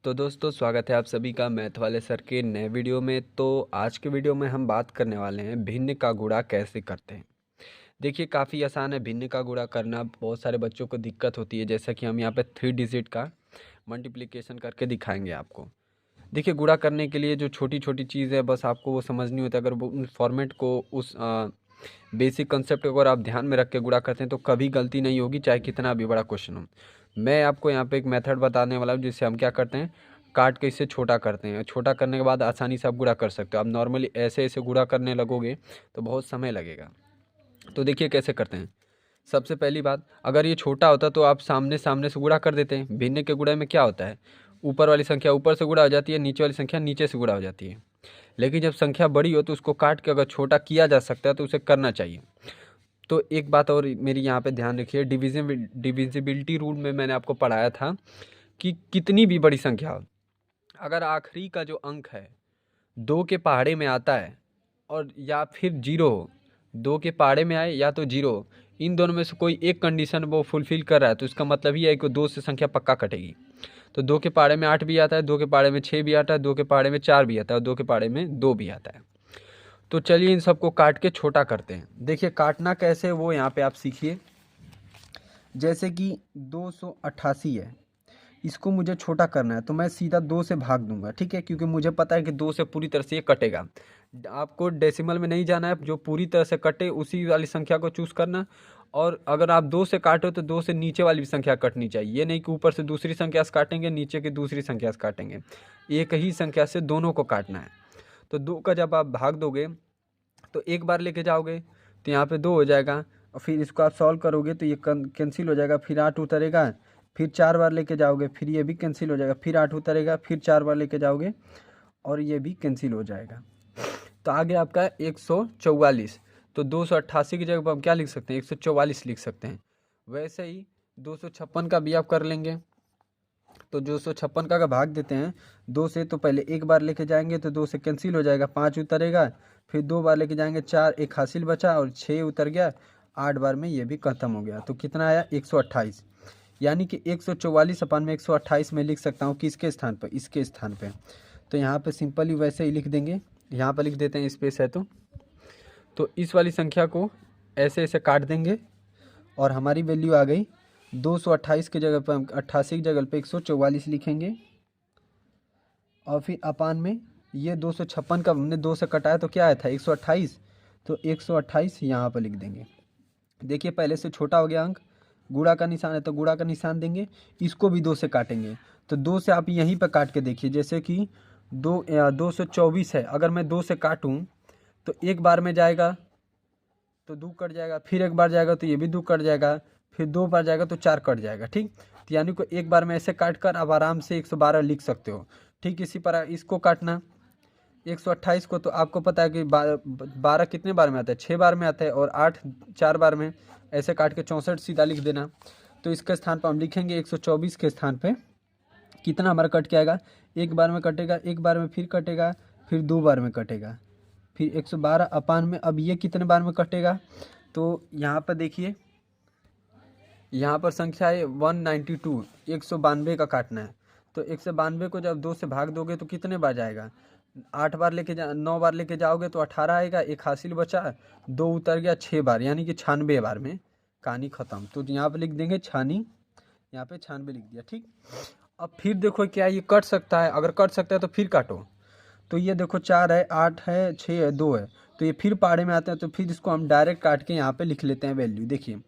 तो दोस्तों स्वागत है आप सभी का मैथ वाले सर के नए वीडियो में। तो आज के वीडियो में हम बात करने वाले हैं भिन्न का गुणा कैसे करते हैं। देखिए काफ़ी आसान है भिन्न का गुणा करना। बहुत सारे बच्चों को दिक्कत होती है, जैसा कि हम यहाँ पे 3 डिजिट का मल्टीप्लिकेशन करके दिखाएंगे आपको। देखिए गुणा करने के लिए जो छोटी छोटी चीज़ है बस आपको वो समझनी होती है। अगर वो उन फॉर्मेट को उस बेसिक कंसेप्ट को अगर आप ध्यान में रख के गुणा करते हैं तो कभी गलती नहीं होगी, चाहे कितना भी बड़ा क्वेश्चन हो। मैं आपको यहाँ पे एक मेथड बताने वाला हूँ जिससे हम क्या करते हैं, काट के इसे छोटा करते हैं। छोटा करने के बाद आसानी से आप गुणा कर सकते हो। आप नॉर्मली ऐसे ऐसे गुणा करने लगोगे तो बहुत समय लगेगा। तो देखिए कैसे करते हैं। सबसे पहली बात, अगर ये छोटा होता तो आप सामने सामने से गुणा कर देते हैं। भिन्न के गुणा में क्या होता है, ऊपर वाली संख्या ऊपर से गुणा हो जाती है, नीचे वाली संख्या नीचे से गुणा हो जाती है। लेकिन जब संख्या बड़ी हो तो उसको काट के अगर छोटा किया जा सकता है तो उसे करना चाहिए। तो एक बात और मेरी यहाँ पे ध्यान रखिए, डिविजिबिलिटी रूल में मैंने आपको पढ़ाया था कि कितनी भी बड़ी संख्या हो, अगर आखिरी का जो अंक है 2 के पहाड़े में आता है और या फिर 0 हो, 2 के पहाड़े में आए या तो 0 हो, इन दोनों में से कोई एक कंडीशन वो फुलफिल कर रहा है तो इसका मतलब ही है कि 2 से संख्या पक्का कटेगी। तो 2 के पहाड़े में 8 भी आता है, 2 के पहाड़े में 6 भी आता है, 2 के पहाड़े में 4 भी आता है और 2 के पहाड़े में 2 भी आता है। तो चलिए इन सबको काट के छोटा करते हैं। देखिए काटना कैसे वो यहाँ पे आप सीखिए। जैसे कि 288 है, इसको मुझे छोटा करना है तो मैं सीधा 2 से भाग दूंगा, ठीक है, क्योंकि मुझे पता है कि 2 से पूरी तरह से ये कटेगा। आपको डेसिमल में नहीं जाना है, जो पूरी तरह से कटे उसी वाली संख्या को चूज करना। और अगर आप 2 से काटो तो 2 से नीचे वाली भी संख्या कटनी चाहिए। ये नहीं कि ऊपर से दूसरी संख्या से काटेंगे, नीचे की दूसरी संख्या से काटेंगे। एक ही संख्या से दोनों को काटना है। तो 2 का जब आप भाग दोगे तो एक बार लेके जाओगे तो यहाँ पे 2 हो जाएगा, और फिर इसको आप सॉल्व करोगे तो ये कैंसिल हो जाएगा, फिर 8 उतरेगा, फिर 4 बार लेके जाओगे, फिर ये भी कैंसिल हो जाएगा, फिर 8 उतरेगा, फिर 4 बार लेके जाओगे और ये भी कैंसिल हो जाएगा। तो आगे आपका 144। तो 288 की जगह पर हम क्या लिख सकते हैं, 144 लिख सकते हैं। वैसे ही 256 का भी आप कर लेंगे। तो 256 का अगर भाग देते हैं 2 से, तो पहले एक बार लेके जाएंगे तो 2 से कैंसिल हो जाएगा, 5 उतरेगा, फिर 2 बार लेके जाएंगे 4, एक हासिल बचा और 6 उतर गया, 8 बार में ये भी खत्म हो गया। तो कितना आया 128। यानी कि 144 अपन में 128 में लिख सकता हूँ किसके स्थान पर, इसके स्थान पर। तो यहाँ पे सिंपली वैसे ही लिख देंगे, यहाँ पर लिख देते हैं स्पेस है तो इस वाली संख्या को ऐसे ऐसे काट देंगे और हमारी वैल्यू आ गई 228 की जगह पर हम 88 की जगह पे 144 लिखेंगे। और फिर अपान में ये 256 का हमने 2 से कटाया तो क्या आया था 128, तो 128 यहाँ पर लिख देंगे। देखिए पहले से छोटा हो गया अंक, गुणा का निशान है तो गुणा का निशान देंगे, इसको भी 2 से काटेंगे। तो 2 से आप यहीं पर काट के देखिए, जैसे कि 224 है, अगर मैं 2 से काटूँ तो एक बार में जाएगा तो 2 कट जाएगा, फिर एक बार जाएगा तो ये भी 2 कट जाएगा, फिर 2 बार जाएगा तो 4 कट जाएगा, ठीक। तो यानी कि एक बार में ऐसे काट कर आप आराम से 112 लिख सकते हो, ठीक। इसी पर इसको काटना 128 को, तो आपको पता है कि 12 कितने बार में आता है, 6 बार में आता है, और 8 4 बार में, ऐसे काट के 64 सीधा लिख देना। तो इसके स्थान पर हम लिखेंगे 124 के स्थान पर कितना हमारा कट के आएगा, एक बार में कटेगा, एक बार में फिर कटेगा, फिर 2 बार में कटेगा, फिर 112 अपान में अब ये कितने बार में कटेगा। तो यहाँ पर देखिए, यहाँ पर संख्या है 192, 192 का काटना है। तो 192 को जब 2 से भाग दोगे तो कितने बार जाएगा, 8 बार लेके 9 बार लेके जाओगे तो 18 आएगा, एक हासिल बचा, 2 उतर गया, 6 बार, यानी कि 96 बार में कहानी खत्म। तो यहाँ पे लिख देंगे छानी, यहाँ पे 96 लिख दिया, ठीक। अब फिर देखो क्या ये कट सकता है, अगर कट सकता है तो फिर काटो। तो ये देखो 4 है, 8 है, 6 है, 2 है, तो ये फिर पहाड़े में आते हैं, तो फिर इसको हम डायरेक्ट काट के यहाँ पे लिख लेते हैं वैल्यू। देखिए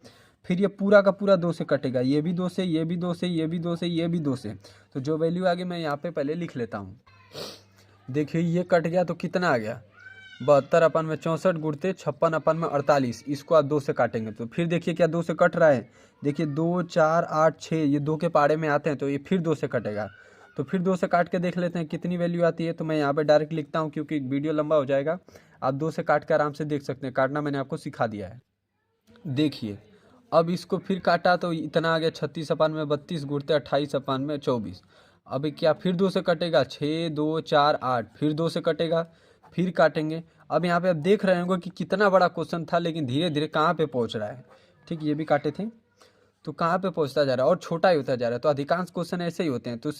फिर ये पूरा का पूरा 2 से कटेगा, ये भी 2 से, ये भी 2 से, ये भी 2 से, ये भी 2 से। तो जो वैल्यू आ गई मैं यहाँ पे पहले लिख लेता हूँ। देखिए ये कट गया तो कितना आ गया 72 अपन में 64 गुड़ते 56 अपन में 48, इसको आप 2 से काटेंगे तो फिर देखिए क्या 2 से कट रहा है। देखिए 2 4 8 6 ये 2 के पहाड़े में आते हैं तो ये फिर 2 से कटेगा। तो फिर 2 से काट के देख लेते हैं कितनी वैल्यू आती है। तो मैं यहाँ पे डायरेक्ट लिखता हूँ क्योंकि वीडियो लंबा हो जाएगा, आप 2 से काट के आराम से देख सकते हैं, काटना मैंने आपको सिखा दिया है। देखिए अब इसको फिर काटा तो इतना आ गया 36 अपान में 32 गुड़ते 28 अपान में 24। अभी क्या फिर 2 से कटेगा, 6 2 4 8, फिर 2 से कटेगा, फिर काटेंगे। अब यहाँ पे आप देख रहे होंगे कि कितना बड़ा क्वेश्चन था लेकिन धीरे धीरे कहाँ पे पहुँच रहा है, ठीक। ये भी काटे थे तो कहाँ पे पहुँचता जा रहा है और छोटा ही होता जा रहा है। तो अधिकांश क्वेश्चन ऐसे ही होते हैं। तो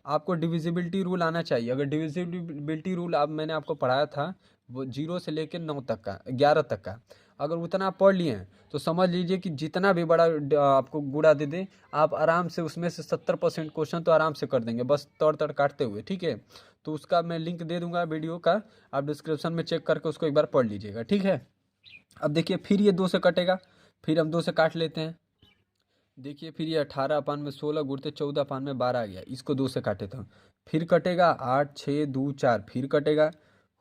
आपको डिविजिबिलिटी रूल आना चाहिए। अगर डिविजिबिलिटी रूल मैंने आपको पढ़ाया था वो 0 से लेकर 9 तक का, 11 तक का, अगर उतना आप पढ़ लिए हैं तो समझ लीजिए कि जितना भी बड़ा आपको गुणा दे दे आप आराम से उसमें से 70% क्वेश्चन तो आराम से कर देंगे, बस तड़ तड़ काटते हुए। ठीक है, तो उसका मैं लिंक दे दूंगा वीडियो का, आप डिस्क्रिप्शन में चेक करके उसको एक बार पढ़ लीजिएगा। ठीक है, अब देखिए फिर ये 2 से कटेगा, फिर हम 2 से काट लेते हैं। देखिए फिर ये 18 अपान में 16 गुणते 14 अपान में 12 आ गया, इसको 2 से काटे तो फिर कटेगा 8 6 2 4, फिर कटेगा,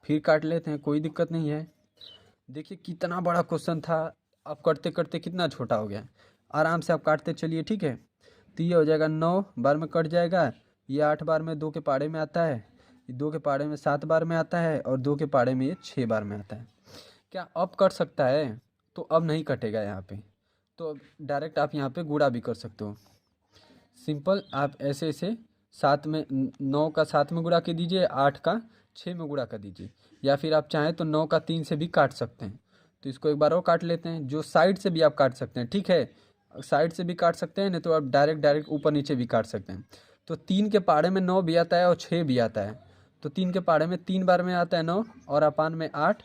फिर काट लेते हैं, कोई दिक्कत नहीं है। देखिए कितना बड़ा क्वेश्चन था, अब करते करते कितना छोटा हो गया। आराम से आप काटते चलिए। ठीक है, तो ये हो जाएगा 9 बार में कट जाएगा, ये 8 बार में 2 के पाड़े में आता है, ये 2 के पाड़े में 7 बार में आता है, और 2 के पाड़े में ये 6 बार में आता है। क्या अब कट सकता है? तो अब नहीं कटेगा यहाँ पे, तो डायरेक्ट आप यहाँ पे गुणा भी कर सकते हो। सिंपल, आप ऐसे ऐसे 7 में 9 का 7 में गुणा कर दीजिए, 8 का 6 में गुणा कर दीजिए, या फिर आप चाहें तो 9 का 3 से भी काट सकते हैं। तो इसको एक बार और काट लेते हैं, जो साइड से भी आप काट सकते हैं। ठीक है, साइड से भी काट सकते हैं, नहीं तो आप डायरेक्ट डायरेक्ट ऊपर नीचे भी काट सकते हैं। तो 3 के पाड़े में 9 भी आता है और 6 भी आता है। तो 3 के पाड़े में 3 बार में आता है 9, और अपान में 8,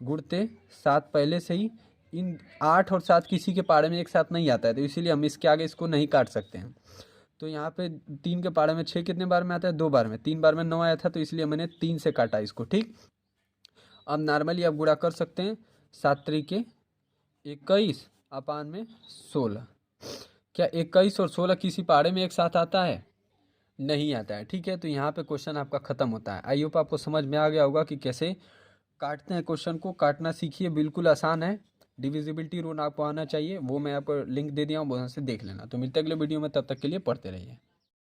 गुणते 7 पहले से ही। इन 8 और 7 किसी के पाड़े में एक साथ नहीं आता है, तो इसीलिए हम इसके आगे इसको नहीं काट सकते हैं। तो यहाँ पे 3 के पाड़े में 6 कितने बार में आता है? 2 बार में। 3 बार में 9 आया था, तो इसलिए मैंने 3 से काटा इसको। ठीक, अब नॉर्मली आप गुणा कर सकते हैं, 7 त्रिके 21 अपान में 16। क्या 21 और 16 किसी पाड़े में एक साथ आता है? नहीं आता है। ठीक है, तो यहाँ पे क्वेश्चन आपका खत्म होता है। आई होप आपको समझ में आ गया होगा कि कैसे काटते हैं। क्वेश्चन को काटना सीखिए, बिल्कुल आसान है। डिविजिबिलिटी रूल आपको आना चाहिए, वो मैं आपको लिंक दे दिया हूँ, वहाँ से देख लेना। तो मिलते अगले वीडियो में, तब तक के लिए पढ़ते रहिए।